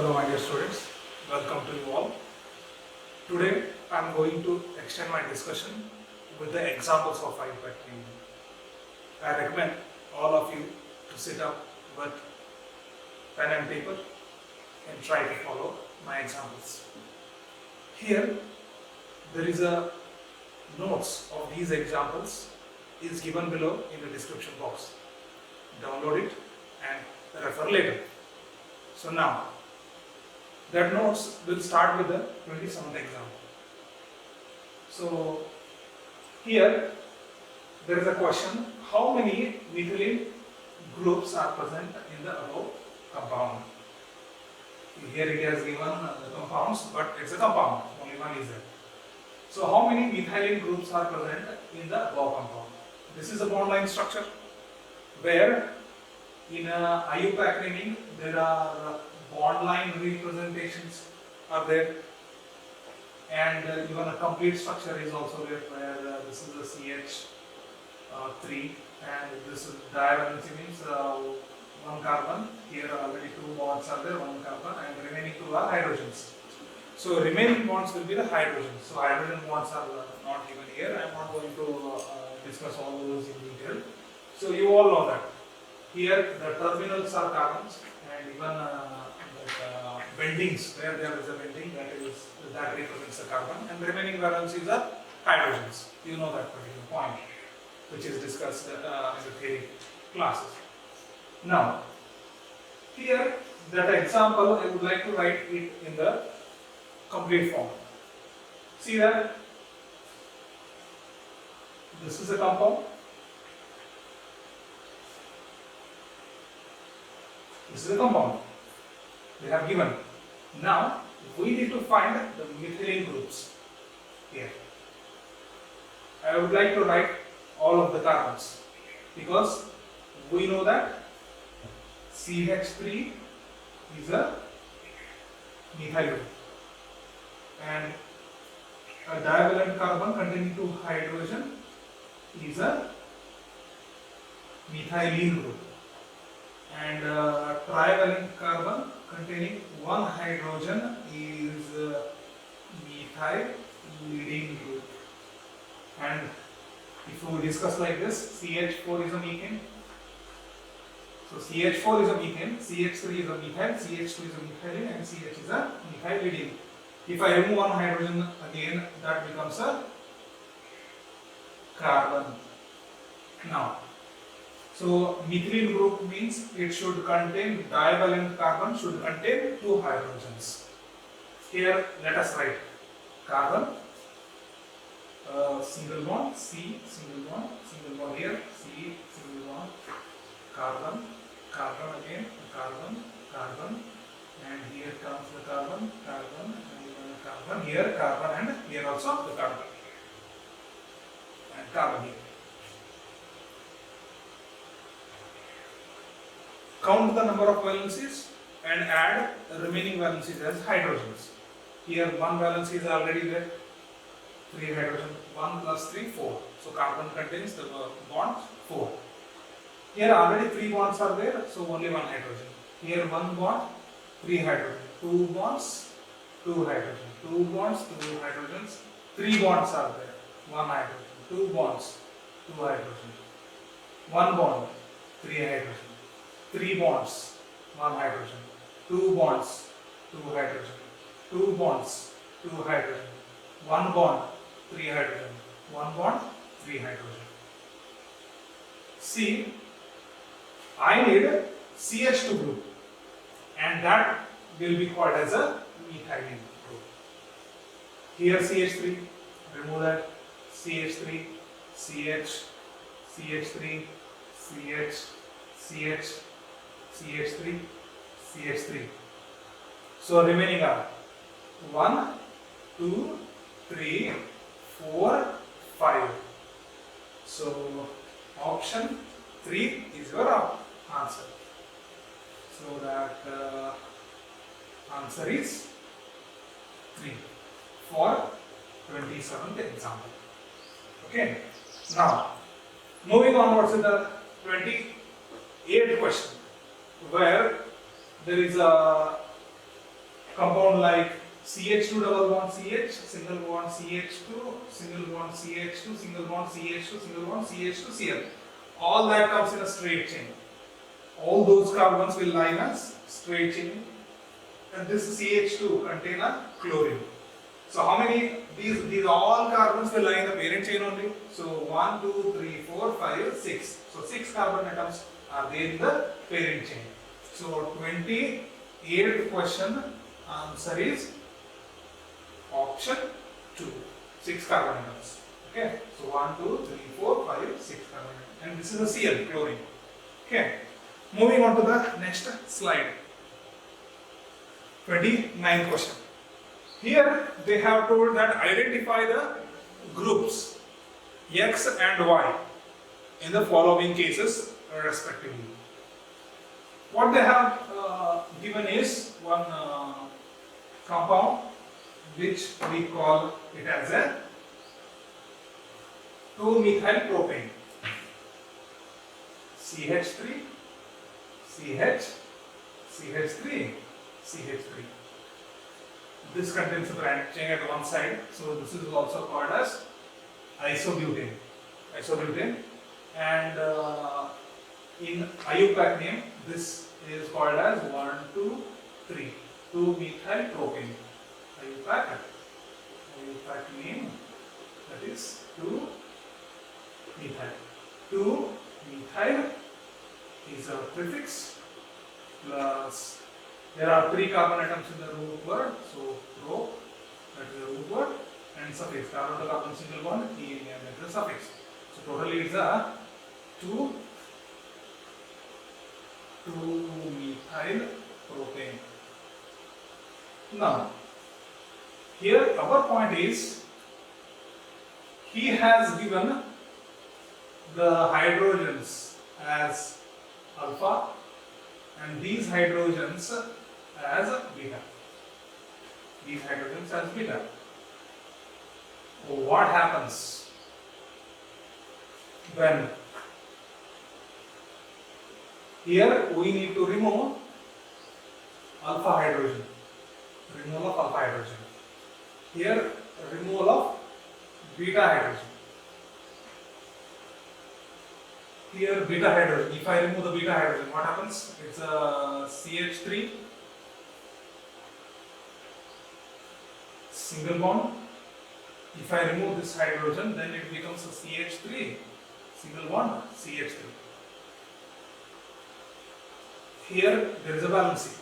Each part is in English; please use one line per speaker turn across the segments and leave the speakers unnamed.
Hello my dear students, welcome to you all. Today I am going to extend my discussion with the examples of hypertrophy. I recommend all of you to sit up with pen and paper and try to follow my examples. Here there is a notes of these examples is given below in the description box. Download it and refer later. So now that notes will start with the 27th example. So here there is a question: how many methylene groups are present in the above compound? Here it has given the compounds, but it's a compound, only one is there. So how many methylene groups are present in the above compound? This is a bond line structure where in iupac there are bond line representations are there, and even a complete structure is also there where this is the CH3 and this is divalency means one carbon. Here already two bonds are there, one carbon, and remaining two are hydrogens. So remaining bonds will be the hydrogens. So hydrogen bonds are not given here. I am not going to discuss all those in detail. So you all know that here the terminals are carbons, and even bendings where there is a bending that represents the carbon, and remaining valencies are hydrogens. You know that particular point, which is discussed in the theory classes. Now, here that example I would like to write it in the complete form. See that this is a compound. This is a compound they have given. Now we need to find the methylene groups here. I would like to write all of the carbons because we know that CH3 is a methyl group and a divalent carbon containing two hydrogen is a methylene group, and trivalent carbon containing one hydrogen is methylene group. And if we discuss like this, CH4 is a methane. So CH4 is a methane, CH3 is a methyl, CH2 is a methylene, and CH is a methylene. If I remove one hydrogen again, that becomes a carbon. Now, so methylene group means it should contain divalent carbon, should contain two hydrogens. Here let us write carbon, single bond, C, single bond here, C, single bond, carbon, carbon again, carbon, and here comes the carbon, and here carbon, and here also the carbon, and carbon here. Count the number of valencies and add the remaining valencies as hydrogens. Here one valency is already there, 3 hydrogen, 1 plus 3, 4. So carbon contains the bond 4. Here already 3 bonds are there, so only 1 hydrogen. Here 1 bond, 3 hydrogen, 2 bonds, 2 hydrogen, 2 bonds, 2 hydrogens, 3 bonds are there, 1 hydrogen, 2 bonds, 2 hydrogen, 1 bond, 3 hydrogen, 3 bonds, 1 hydrogen, 2 bonds, 2 hydrogen, 2 bonds, 2 hydrogen, 1 bond, 3 hydrogen, 1 bond, 3 hydrogen. See, I need a CH2 group, and that will be called as a methylene group. Here CH3, remove that, CH3, CH, CH3, CH, CH, CH3, CH3. So remaining are 1, 2, 3, 4, 5. So option 3 is your answer. So that answer is 3 for 27th example. Okay. Now moving onwards to the 28th question, where there is a compound like CH2 double bond CH, single bond CH2, single bond CH2, single bond CH2, single bond CH2 Cl. All that comes in a straight chain. All those carbons will line as straight chain, and this CH2 contain a chlorine. So how many these all carbons will lie in the parent chain only? So 1, 2, 3, 4, 5, 6. So 6 carbon atoms are there in the parent chain. So 28th question answer is option 2. 6 carbon atoms. Okay. So 1, 2, 3, 4, 5, 6 carbon atoms. And this is a Cl, chlorine. Okay. Moving on to the next slide. 29th question. Here they have told that identify the groups X and Y in the following cases respectively. What they have given is one compound which we call it as a 2-methyl-propane. CH3, CH, CH3, CH3. This contains a branching at one side, so this is also called as isobutane. Isobutane, and in IUPAC name, this is called as 1, 2, 3, 2-methyl-propane. IUPAC name, that is 2-methyl. 2-methyl is a prefix plus. There are 3 carbon atoms in the root word, so pro, that is the root word, and suffix. Carbon to carbon single bond, EN, that is the suffix. So totally it's a 2-methyl propane. Now, here our point is, he has given the hydrogens as alpha and these hydrogens as beta. These hydrogens as beta. What happens when here we need to remove alpha hydrogen. Removal of alpha hydrogen. Here removal of beta hydrogen. Here beta hydrogen. If I remove the beta hydrogen, what happens? It's a CH3 single bond. If I remove this hydrogen, then it becomes a CH3 single bond CH3. Here there is a valency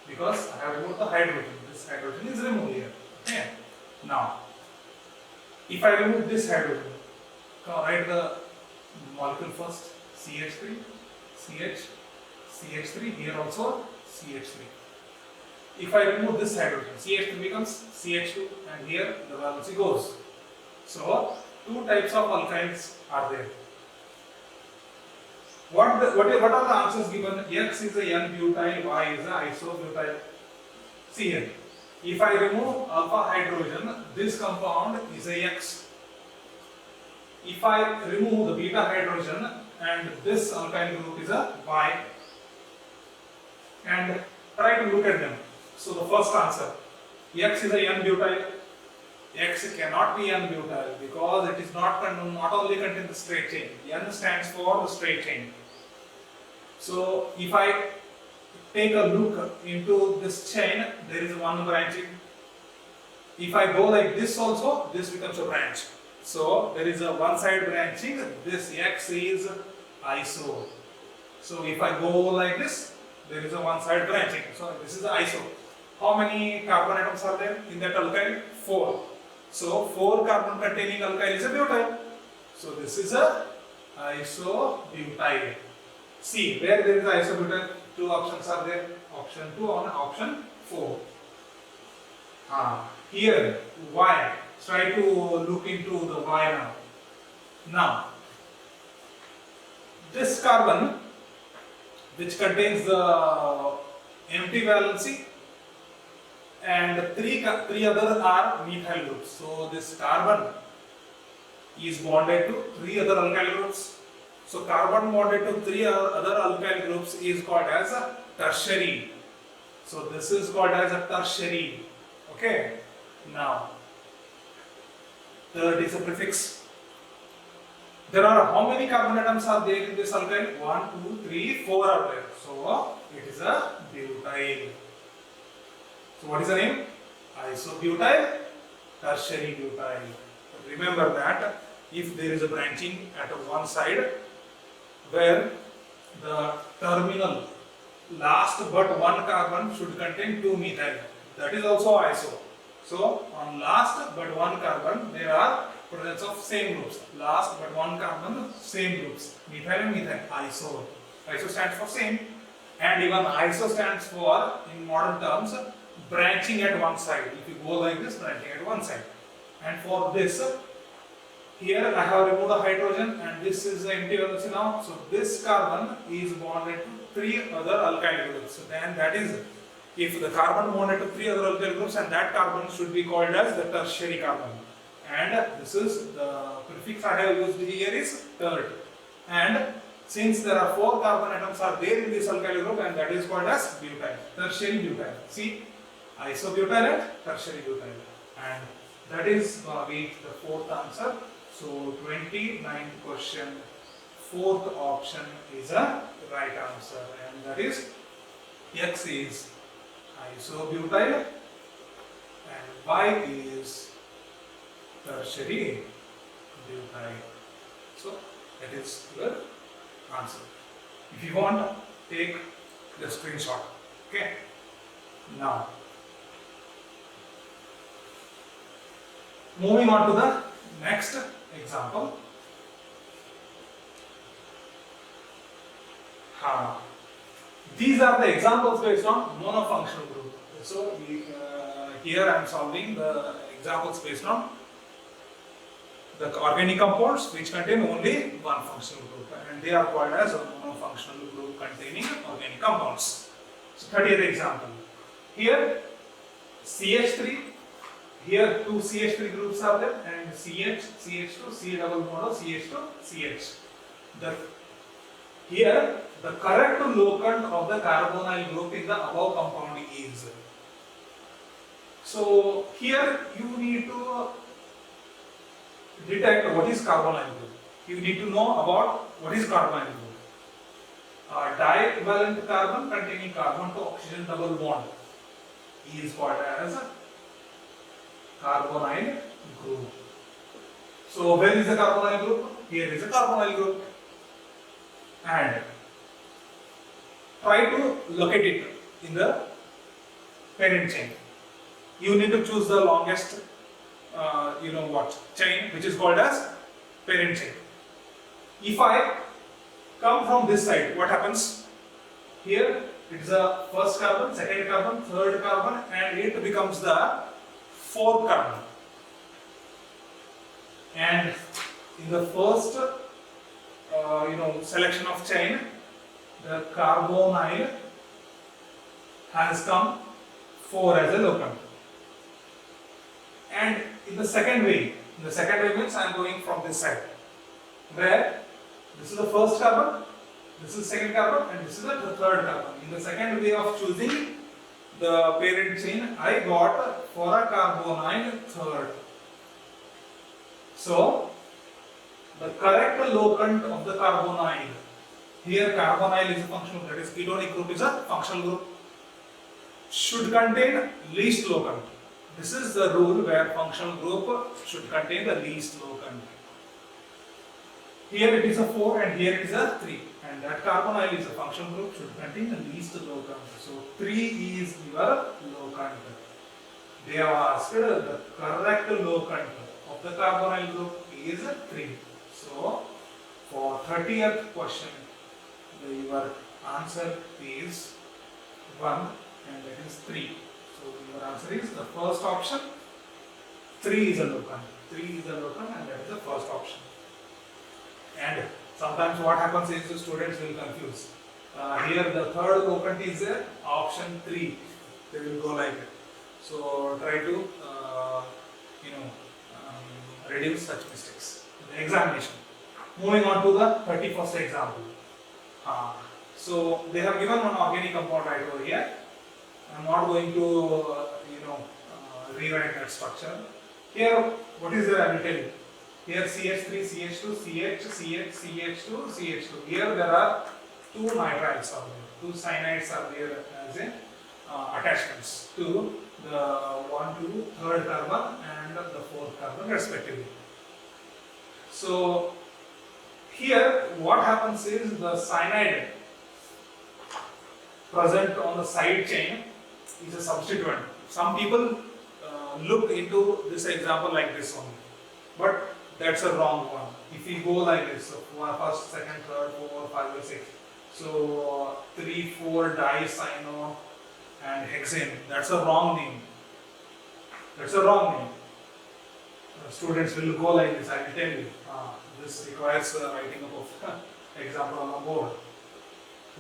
because I have removed the hydrogen. This hydrogen is removed here. Okay. Now, if I remove this hydrogen, write the molecule first, CH3, CH, CH3, here also CH3. If I remove this hydrogen, CH3 becomes CH2 and here the valency goes. So, 2 types of alkynes are there. What are the answers given? X is a N-butyl, Y is a isobutyl. See here. If I remove alpha hydrogen, this compound is a X. If I remove the beta hydrogen and this alkyl group is a Y. And try to look at them. So the first answer, X is a N-butyl. X cannot be N-butyl because it is not only contain the straight chain. N stands for the straight chain. So if I take a look into this chain, there is one branching. If I go like this also, this becomes a branch. So there is a one side branching, this X is iso. So if I go like this, there is a one side branching. So this is iso. How many carbon atoms are there in that alkyl? 4. So 4 carbon containing alkyl is a butyl. So this is a isobutyl. See where there is isobutyl, 2 options are there. Option 2 and option 4. Here Y. Try to look into the Y now. Now, this carbon which contains the empty valency and 3 other are methyl groups. So this carbon is bonded to 3 other alkyl groups. So carbon bonded to 3 other alkyl groups is called as a tertiary. So this is called as a tertiary. Okay. Now, third is a prefix. There are how many carbon atoms are there in this alkyl? 1, 2, 3, 4 are there. So it is a butyl. So what is the name? Isobutyl, tertiary butyl. Remember that if there is a branching at one side where the terminal last but one carbon should contain 2 methyl, that is also iso. So on last but one carbon there are presence of same groups. Last but one carbon, same groups. Methyl and methyl, iso. Iso stands for same, and even iso stands for, in modern terms, branching at one side. If you go like this, branching at one side. And for this, here I have removed a hydrogen and this is the empty valency now. So this carbon is bonded to 3 other alkyl groups. So then that is, if the carbon bonded to 3 other alkyl groups, and that carbon should be called as the tertiary carbon. And this is the prefix I have used here is third. And since there are 4 carbon atoms are there in this alkyl group, and that is called as butyl, tertiary butyl. See, isobutyl and tertiary butyl. And that is going to be the 4th answer. So 29th question, 4th option is a right answer, and that is X is isobutyl and Y is tertiary butyl. So that is your answer. If you want, take the screenshot. Okay. Now, moving on to the next example. These are the examples based on monofunctional group. So here I am solving the examples based on the organic compounds which contain only one functional group, and they are called as a monofunctional group containing organic compounds. So 30th example. Here CH3. Here 2 CH3 groups are there, and CH, CH2, C double bond of CH2, CH. Here the correct locant of the carbonyl group in the above compound is. So here you need to detect what is carbonyl group. You need to know about what is carbonyl group. Divalent carbon containing carbon to oxygen double bond is called as carbonyl group. So where is the carbonyl group? Here is a carbonyl group. And try to locate it in the parent chain. You need to choose the longest chain, which is called as parent chain. If I come from this side, what happens? Here it is a first carbon, second carbon, third carbon, and it becomes the 4th carbon. And in the first selection of chain, the carbonyl has come 4 as a locant. And in the second way means I am going from this side, where this is the first carbon, this is the second carbon, and this is the third carbon. In the second way of choosing the parent chain, I got for a carbonyl third. So the correct locant of the carbonyl, here carbonyl is a functional, that is ketonic group is a functional group, should contain least locant. This is the rule where functional group should contain the least locant. Here it is a 4 and here it is a 3, and that carbonyl is a functional group should contain the least locant. So 3 is your locant. They have asked the correct locant of the carbonyl group is 3. So for 30th question, your answer is 1 and that is 3. So your answer is the first option. 3 is a locant. 3 is a locant and that is the first option. And sometimes what happens is the students will confuse. Here the third locant is there, option 3. They will go like that. So try to reduce such mistakes in the examination. Moving on to the 31st example. So they have given one organic compound right over here. I'm not going to rewrite that structure. Here, what is there? I will tell you. Here CH3, CH2, CH, CH, CH2, CH2. Here there are two nitriles are there, two cyanides are there as a attachments to the 1 to 3rd carbon and the 4th carbon respectively. So here what happens is the cyanide present on the side chain is a substituent. Some people look into this example like this only, but that's a wrong one. If we go like this, so first, second, third, 4, 5, or 6. So 3, 4 dicyano and hexane. That's a wrong name. That's a wrong name. Students will go like this. I will tell you. This requires writing up of example on the board,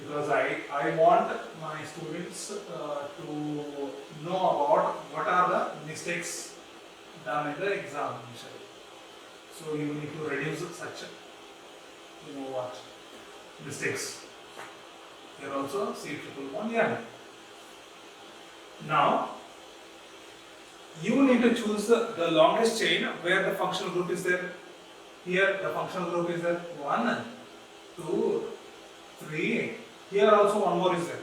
because I want my students to know about what are the mistakes done in the exam initially. So you need to reduce such mistakes. Here also C111N. Now you need to choose the longest chain where the functional group is there. Here the functional group is there 1, 2, 3. Here also one more is there,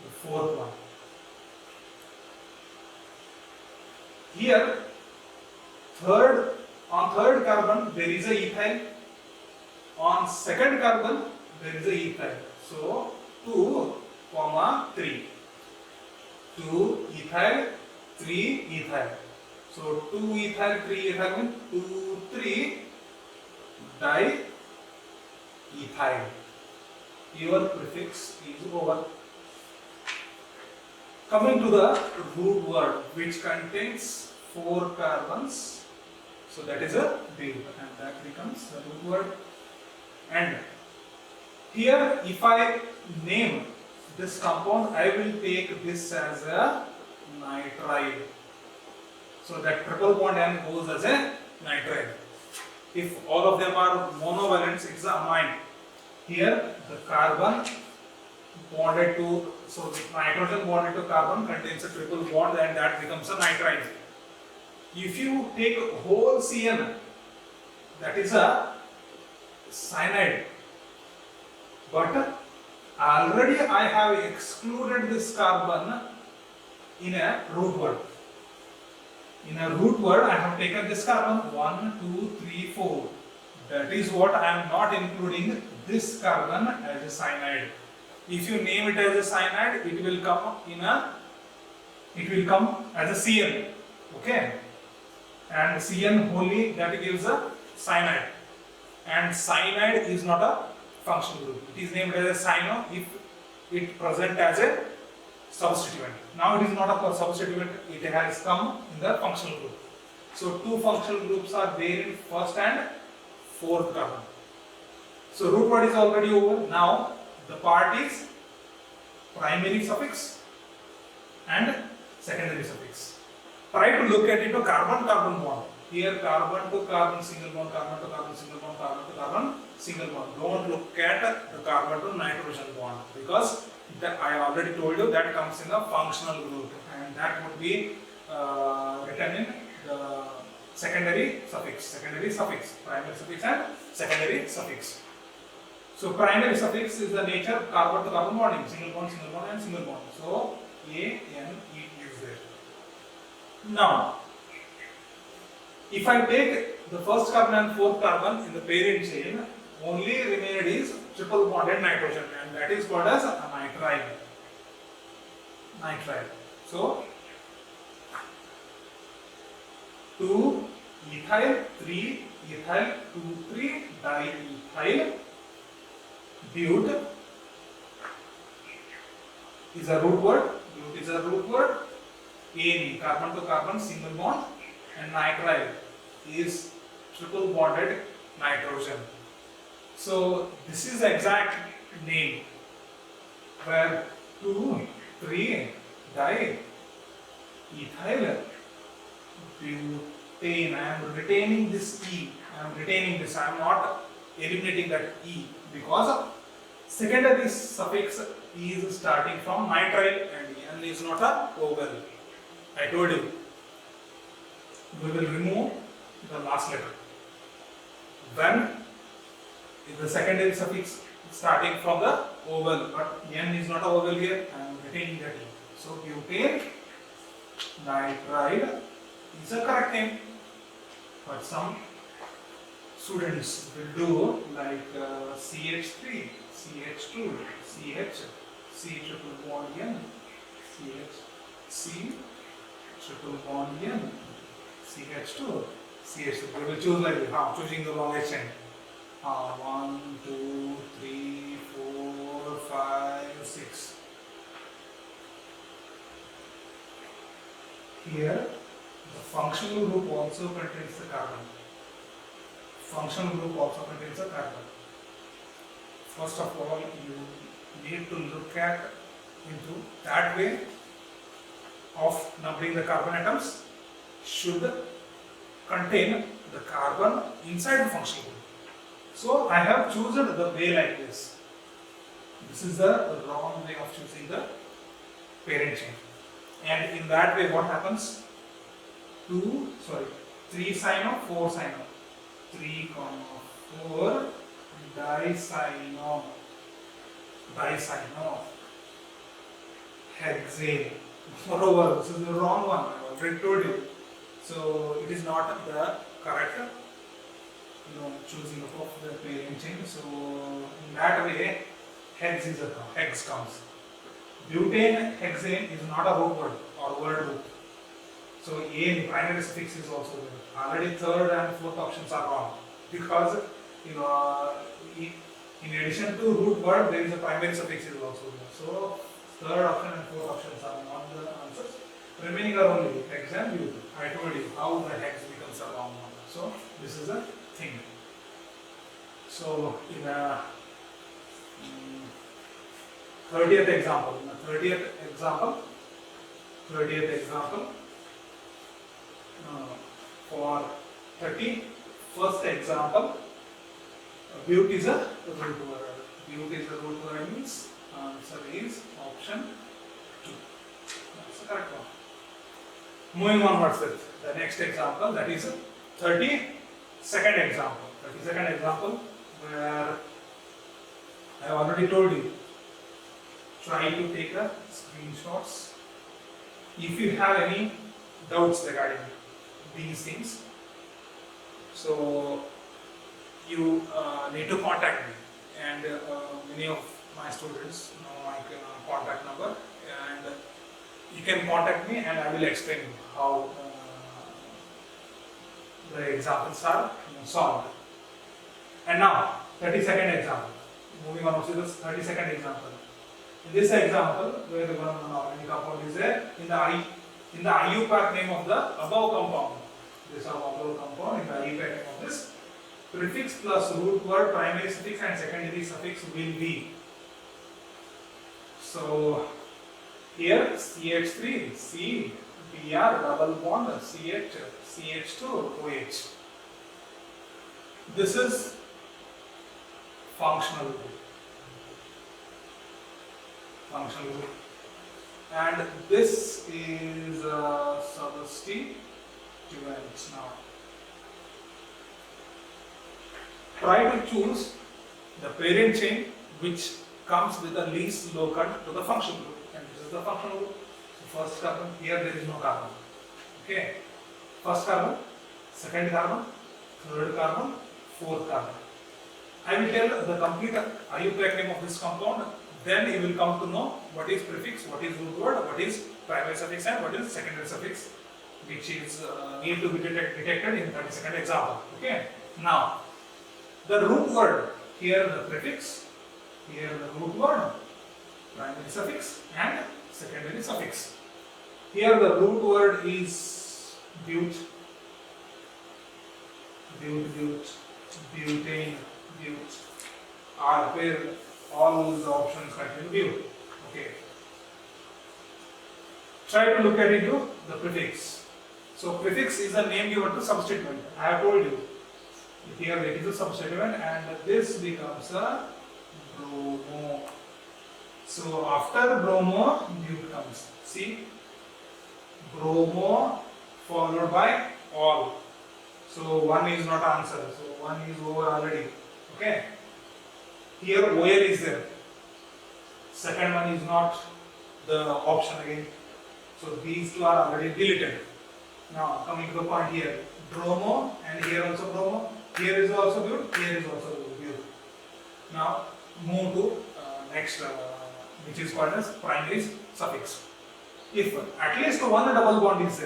the 4th one. Here on 3rd carbon there is a ethyl. On 2nd carbon there is a ethyl. So 2, 3. 2 ethyl, 3 ethyl. So 2 ethyl, 3 ethyl means 2, 3 diethyl. Your prefix is over. Coming to the root word, which contains 4 carbons, so that is a bute, and that becomes the root word. And here, if I name this compound, I will take this as a nitrile. So that triple bond N goes as a nitrile. If all of them are monovalents, it's a amine. Here the carbon bonded to, so the nitrogen bonded to carbon contains a triple bond, and that becomes a nitrile. If you take whole CN, that is a cyanide. But already I have excluded this carbon in a root word. In a root word, I have taken this carbon 1, 2, 3, 4. That is what I am not including this carbon as a cyanide. If you name it as a cyanide, it will come as a CN. Okay? And CN wholly, that gives a cyanide. And cyanide is not a functional group. It is named as a cyano if it present as a substituent. Now it is not a substituent, it has come in the functional group. So 2 functional groups are there in 1st and 4th carbon. So root word is already over. Now the part is primary suffix and secondary suffix. Try to look at it to carbon-carbon bond. Here carbon to carbon single bond, carbon to carbon single bond, carbon to carbon single bond. Don't look at the carbon to nitrogen bond, because I already told you that comes in the functional group, and that would be written in the secondary suffix, primary suffix and secondary suffix. So primary suffix is the nature carbon to carbon bonding, single bond and single bond. So A, N, E is there. Now, if I take the 1st carbon and 4th carbon in the parent chain, only remained is triple bonded nitrogen, and that is called as a nitrile. So 2 ethyl, 3 ethyl, 2, 3 diethyl. Bute is a root word. ANE, carbon to carbon single bond, and nitrile is triple bonded nitrogen. So this is the exact name, where 2, 3 diethyl butane. I am retaining this E. I am not eliminating that E, because Secondary suffix is starting from nitrile and N is not a vowel. I told you. We will remove the last letter. When is the secondary suffix starting from the vowel, but N is not a vowel here. I am retaining that E. So butane nitride is a correct name, but some students will do like CH3, CH2, CH, C triple bond N, CH, C triple bond N, CH2, CH2. We will choose like this. Choosing the longest chain. 1, 2, 3, 4, 5, 6. Here, the functional group also contains the carbon. Functional group also contains the carbon. First of all, you need to look at into that way of numbering the carbon atoms should contain the carbon inside the functional group. So I have chosen the way like this. This is the wrong way of choosing the parent chain. And in that way, what happens? 3 cyno, 4 cyno. 3, 4 dicyno. Dicyno. Hexane. Moreover, this is the wrong one. I already told you. So it is not the correct choosing of the parent chain. So in that way, hex comes. Butane hexane is not a root word or word root. So A in primary suffix is also there. Already third and fourth options are wrong because in addition to root word there is a primary suffix is also there. So third option and fourth options are not the answers. Remaining are only hex and butane. I told you how the hex becomes a wrong one. So this is a thing. So in a 30th example, for 31st example, but is a root word. But is a root word means answer is option 2. That's the correct one. Moving onwards with the next example, that is 32nd example. 32nd example where I have already told you. Try to take a screenshots. If you have any doubts regarding these things, so you need to contact me, and many of my students know my contact number, and you can contact me and I will explain you how the examples are solved. And now 32nd example. Moving on to the 32nd example. In this example, where the one organic compound is there, in the IUPAC name of the above compound, this above compound, in the IUPAC name of this, prefix plus root word, primary suffix and secondary suffix will be. So here CH3, C, Br, double bond, CH, CH2, OH. This is functional group. And this is substituent now. Try to choose the parent chain which comes with the least locant to the functional group. And this is the functional group. So first carbon, here there is no carbon. Okay. First carbon, second carbon, third carbon, fourth carbon. I will tell the complete IUPAC name of this compound. Then you will come to know what is prefix, what is root word, what is primary suffix and what is secondary suffix, which is need to be detected in 32nd example. Okay. Now, the root word, here the prefix, here the root word, primary suffix and secondary suffix. Here the root word is butane, are where all the options contain but. Okay. Try to look at into the prefix. So prefix is a name given to substituent. I have told you. Here it is a substituent and this becomes a Bromo. So after bromo, bute comes. See, bromo followed by all. So one is not answer. So one is over already. Okay. Here OL is there. Second one is not the option again. So these two are already deleted. Now coming to the point here, bromo and here also bromo. Here is also bute. Here is also bute. Now move to next, which is called as primary suffix. If at least one double bond is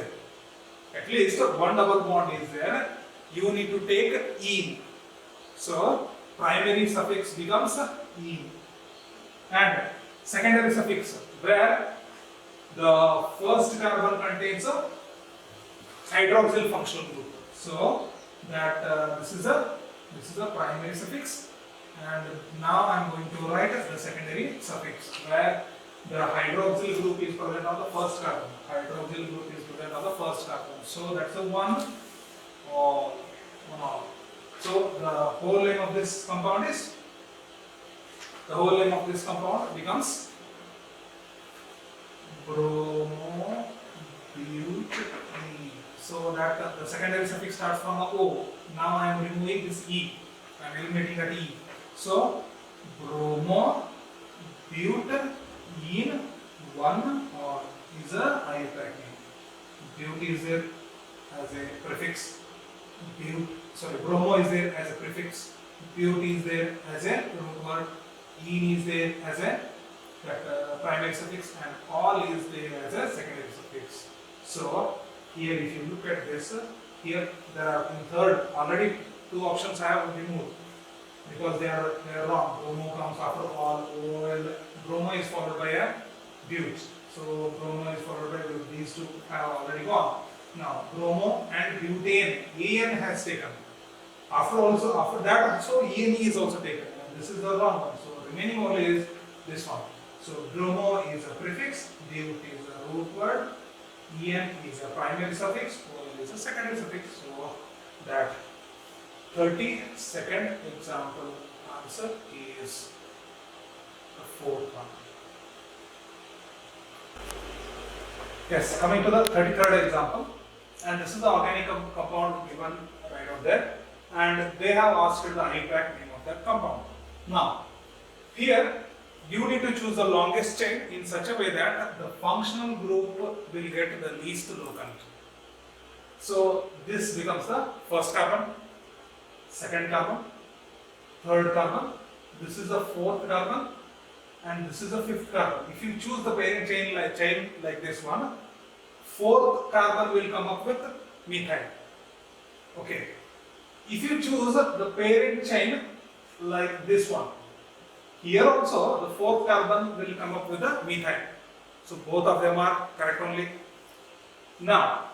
there, you need to take E. So primary suffix becomes E, and secondary suffix where the first carbon contains a hydroxyl functional group. So that this is a primary suffix, and now I am going to write the secondary suffix where the hydroxyl group is present on the first carbon. So that's a one or one all. So the whole name of this compound becomes bromobutene. So that the secondary suffix starts from a O. Now I am removing this E. I am eliminating that E. So bromobutene one or is a IUPAC name. Bute is there as a prefix. Bromo is there as a prefix. Bute is there as a root word. Ene is there as a primary suffix, and all is there as a secondary suffix. So here, if you look at this, here there are in third already two options I have removed because they are wrong. Bromo comes after all. Bromo is followed by a bute. So bromo is followed by bute. These two have already gone. Now bromo and butane, AN has taken. After that also ENE is also taken. And this is the wrong one. So remaining only is this one. So bromo is a prefix, bute is a root word, En is a primary suffix, OL is a secondary suffix. So that 32nd example answer is the fourth one. Yes, coming to the 33rd example, and this is the organic compound given right out there, and they have asked the IUPAC name of that compound. Now, here you need to choose the longest chain in such a way that the functional group will get the least locant. So this becomes the first carbon, second carbon, third carbon, this is the fourth carbon, and this is the fifth carbon. If you choose the parent chain like this one, fourth carbon will come up with methyl. Okay. If you choose the parent chain like this one, here also the fourth carbon will come up with a methyl. So both of them are correct only. Now,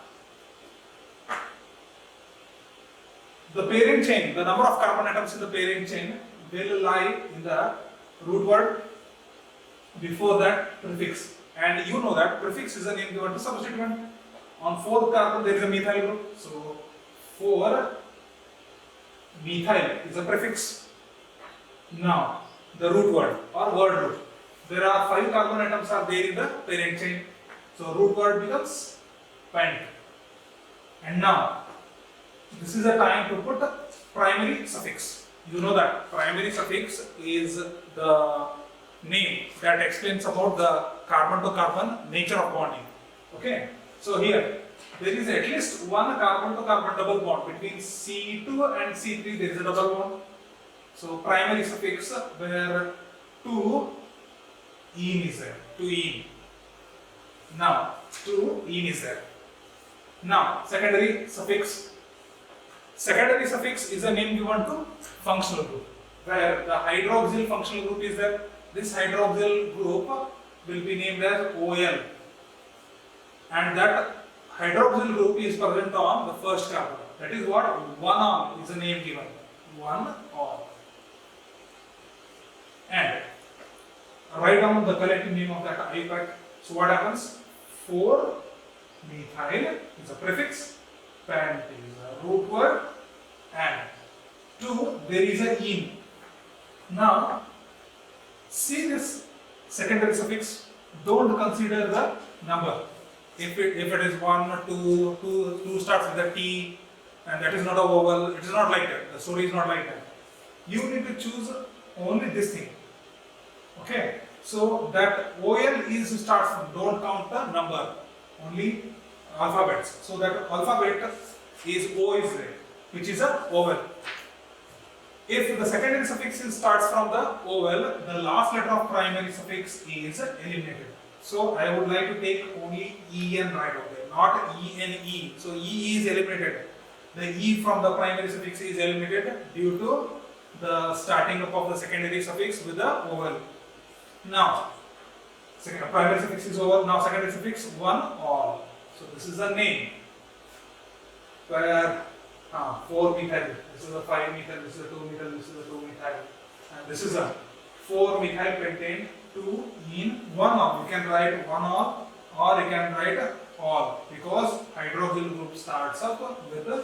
the parent chain, the number of carbon atoms in the parent chain will lie in the root word, before that prefix. And you know that prefix is a name given to substituent. On fourth carbon there is a methyl group. So 4 methyl is a prefix. Now the root word or word root. There are 5 carbon atoms are there in the parent chain. So root word becomes pent. And now this is the time to put primary suffix. You know that primary suffix is the name that explains about the carbon to carbon nature of bonding. Okay. So here there is at least one carbon to carbon double bond between C2 and C3. There is a double bond. So primary suffix where 2 ene is there. 2 ene. Now 2 ene is there. Now secondary suffix. Secondary suffix is a name given to functional group where the hydroxyl functional group is there. This hydroxyl group will be named as OL, and that hydroxyl group is present on the first carbon. That is what 1-ol is a name given. 1-ol. And write down the collective name of that IUPAC. So what happens? 4 methyl is a prefix, pent is a root word, and 2 there is a ene. Now See this secondary suffix, don't consider the number. If it is 1, 2 starts with a T, and that is not a vowel, it is not like that. The story is not like that. You need to choose only this thing. Okay, so that OL is starts from, don't count the number, only alphabets. So that alphabet is O is there, which is a vowel. If the secondary suffix starts from the vowel, the last letter of primary suffix is eliminated. So I would like to take only EN right over there, not ENE. So E is eliminated. The E from the primary suffix is eliminated due to the starting up of the secondary suffix with the vowel. Now, primary suffix is over. Now secondary suffix 1 all. So this is the name. Where 4 methyl. This is a 5 methyl. This is a 2 methyl. This is a 2 methyl. And this is a 4 methyl pentane 2 in 1 all. You can write 1 all or you can write all, because hydroxyl group starts up with the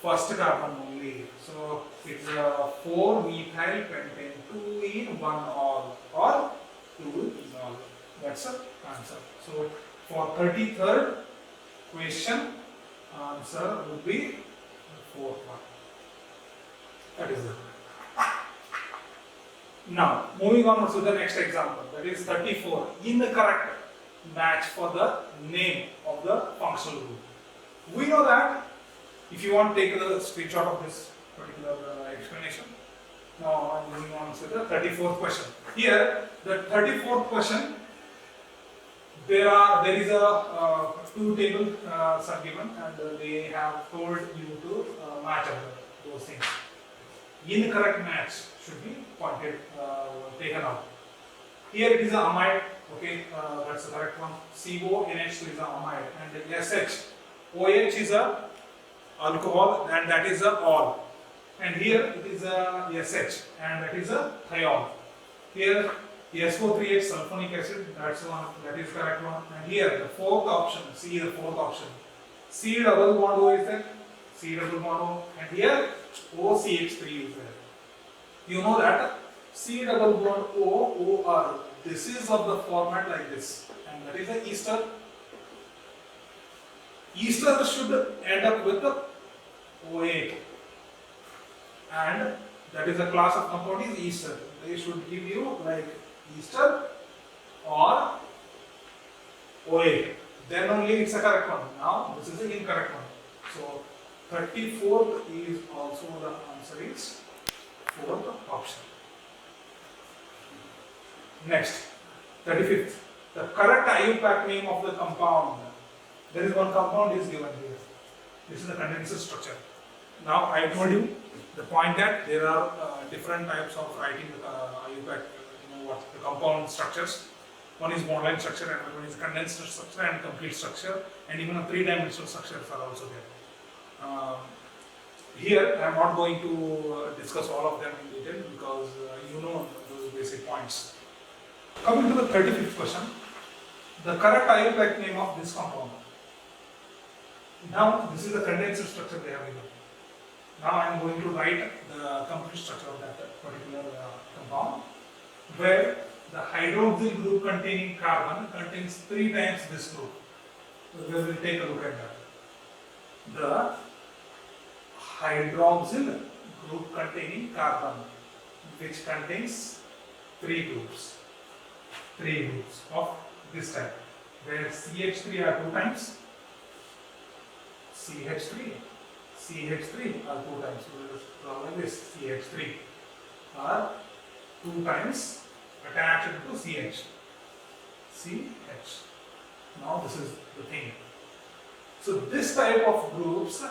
first carbon only. So it's a 4 methyl pentane 2 in 1 all or 2 in all. That's the answer. So for 33rd question, answer would be the 4th one. That is it. Now, moving on to the next example, that is 34. Incorrect match for the name of the functional group. We know that if you want to take the screenshot of this particular explanation. Now, I'm moving on to the 34th question. Here, the 34th question, there is a 2 tables are given, and they have told you to match up those things. Incorrect match should be taken out. Here it is a amide, okay, that's the correct one. CONH2 is a amide, and SH, OH is a alcohol, and that is a all. And here it is a SH, and that is a thiol. Here SO3H sulfonic acid, that's one, that is correct one. And here the fourth option, C the fourth option. C double bond O is there, C double bond O, and here OCH3 is there. You know that C double bond O, OR, this is of the format like this, and that is the ester. Ester should end up with the OA, and that is a class of compound is ester. They should give you like ester or OA. Then only it's a correct one. Now this is the incorrect one. So 34th is also the answer is 4th option. Next, 35th. The correct IUPAC name of the compound. There is one compound is given here. This is the condenser structure. Now I told you the point that there are different types of writing the IUPAC, the compound structures. One is bond-line structure, and one is condensed structure and complete structure, and even a 3-dimensional structures are also there. Here I am not going to discuss all of them in detail because you know those basic points. Coming to the 35th question, the correct IUPAC name of this compound. Now this is the condensed structure they have given. Now I am going to write the complete structure of that particular compound, where the hydroxyl group containing carbon contains 3 times this group. So we will take a look at that. The hydroxyl group containing carbon, which contains 3 groups of this type, where CH3 are 2 times, CH3 are 2 times. So we will draw like this, CH3 are 2 times attached to CH. Now this is the thing. So this type of groups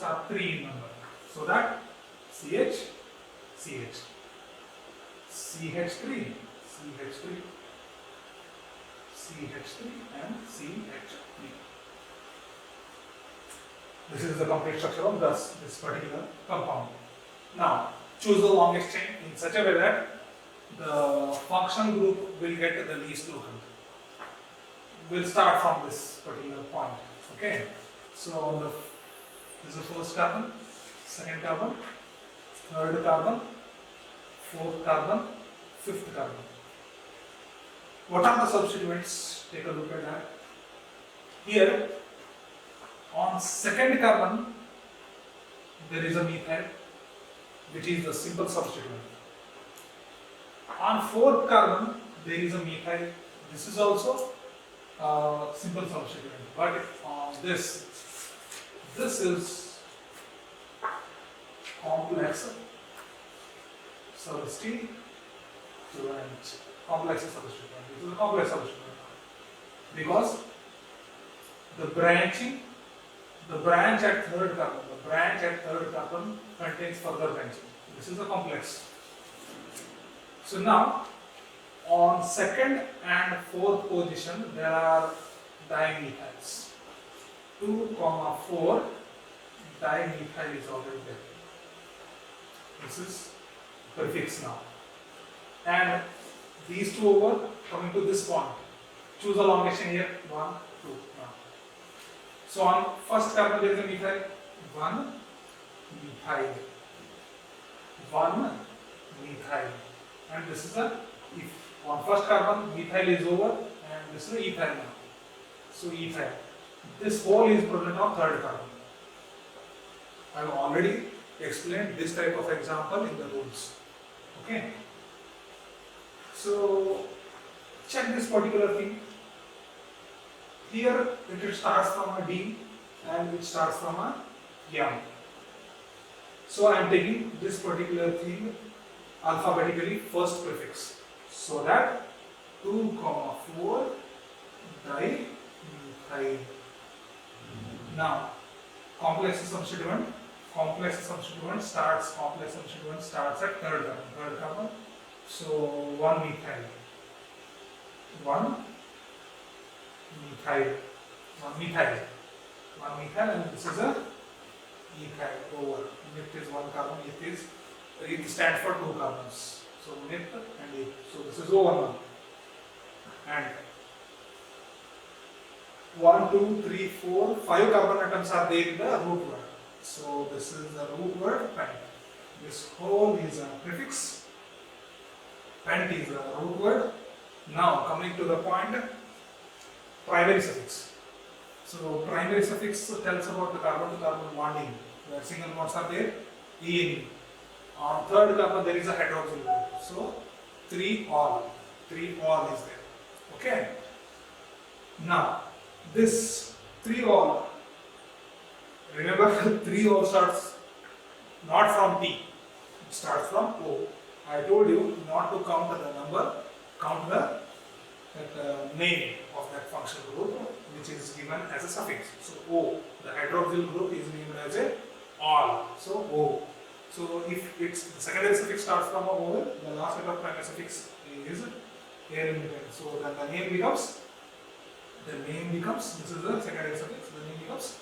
are 3 in number. So that CH, CH3, and CH3. This is the complete structure of this particular compound. Now choose the longest chain in such a way that the functional group will get the least locant. We'll start from this particular point. Okay. So this is the first carbon, second carbon, third carbon, fourth carbon, fifth carbon. What are the substituents? Take a look at that. Here, on second carbon, there is a methyl, which is the simple substituent. On fourth carbon, there is a methyl. This is also a simple substituent. But on this is complex substituent. Complex substituent. This is a complex substituent because the branch at third carbon contains further branching. This is a complex. So now, on second and fourth position, there are dimethyls. 2, 4 dimethyl is already there. This is prefix now. And these two over coming to this point. Choose a longation here. 1, 2. Now. So on first carbon there is a methyl. 1 methyl. 1 methyl. And this is a if. On first carbon methyl is over and this is ethyl now. So ethyl. This whole is present on third carbon. I have already explained this type of example in the rules. Okay. So check this particular thing. Here it starts from a D and it starts from a M. So I am taking this particular thing alphabetically first prefix. So that 2, 4 dimethyl. Now complex substituent starts at third carbon. So 1 methyl. 1 methyl and this is a ethyl over. It is 1 carbon, it stands for 2 carbons. So meth and eth. So this is over now. And 1, 2, 3, 4, 5 carbon atoms are there in the root word. So this is the root word pent. This whole is a prefix. Pent is a root word. Now coming to the point, primary suffix. So primary suffix tells about the carbon to carbon bonding, where single bonds are there. ENE. On third carbon there is a hydroxyl group. So 3-ol. 3-ol is there. Okay. Now this 3-ol. Remember 3-ol starts not from T. It starts from O. I told you not to count the number, count the name of that functional group, which is given as a suffix. So O, the hydroxyl group is named as a ol. So O. So if its the secondary suffix starts from a vowel, the last letter of primary suffix is here in between. So then the name becomes this is the secondary suffix. The name becomes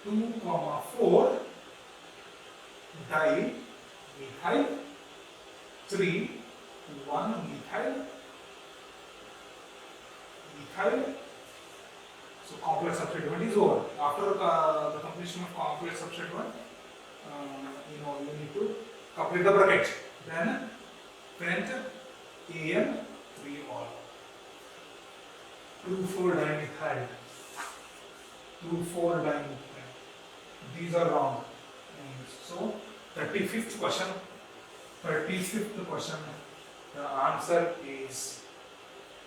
2, 4 dimethyl 3 1 methyl. So complex substituent is over. After the completion of complex substituent, you need to complete the bracket. Then pent AN 3-ol. 2,4 dimethyl. 2,4 dimethyl. These are wrong. So 35th question, the answer is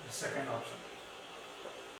the second option.